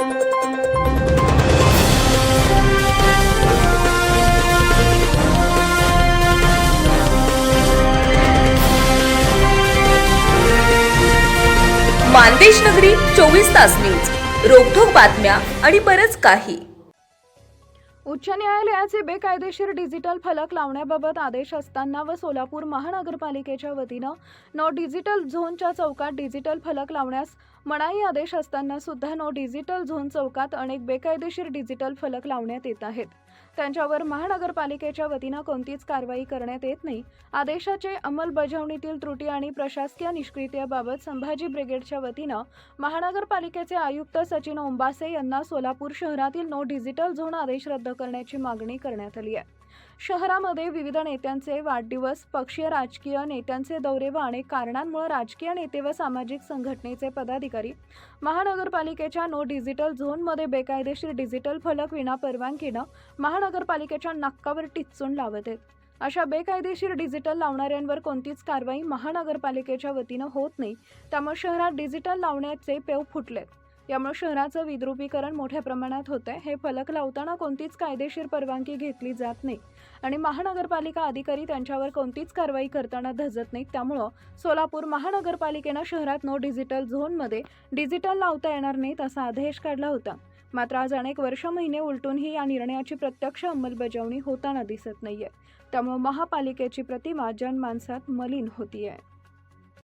मानदेश नगरी 24 तास न्यूज, रोखोक बातम्या आणि बरच काही। उच्च न्यायालयाचे बेकायदेशीर डिजिटल फलक लावण्याबाबत आदेश असताना व सोलापूर महानगरपालिकेच्या वतीनं नो डिजिटल झोनच्या चौकात डिजिटल फलक लावण्यास मनाई आदेश असताना सुद्धा नो डिजिटल झोन चौकात अनेक बेकायदेशीर डिजिटल फलक लावण्यात येत आहेत। त्यांच्यावर महानगरपालिकेच्या वतीनं कोणतीच कारवाई करण्यात येत नाही। आदेशाचे अंमलबजावणीतील त्रुटी आणि प्रशासकीय निष्क्रियतेबाबत संभाजी ब्रिगेडच्या वतीनं महानगरपालिकेचे आयुक्त सचिन ओंबासे यांना सोलापूर शहरातील नो डिजिटल झोन आदेश रद्द करण्याची मागणी करण्यात आली आहे। शहरामध्ये विविध नेत्यांचे वाढदिवस, पक्षीय राजकीय नेत्यांचे दौरे व अनेक कारणांमुळे राजकीय नेते व सामाजिक संघटनेचे पदाधिकारी महानगरपालिकेच्या नो डिजिटल झोनमध्ये बेकायदेशीर डिजिटल फलक विना परवानगीनं महानगरपालिकेच्या नाक्यावर टिच्चून लावत आहेत। अशा बेकायदेशीर डिजिटल लावणाऱ्यांवर कोणतीच कारवाई महानगरपालिकेच्या वतीनं होत नाही। त्यामुळे शहरात डिजिटल लावण्याचे पेव फुटलेत। यामुळे शहराचं विद्रुपीकरण मोठ्या प्रमाणात होतंय। हे फलक लावताना कोणतीच कायदेशीर परवानगी घेतली जात नाही आणि महानगरपालिका अधिकारी त्यांच्यावर कोणतीच कारवाई करताना धजत नाहीत। त्यामुळे सोलापूर महानगरपालिकेनं शहरात नो डिजिटल झोनमध्ये डिजिटल लावता येणार नाहीत असा आदेश काढला होता। मात्र आज अनेक महिने उलटूनही या निर्णयाची प्रत्यक्ष अंमलबजावणी होताना दिसत नाहीये। त्यामुळे महापालिकेची प्रतिमा जनमानसात मलिन होतीये।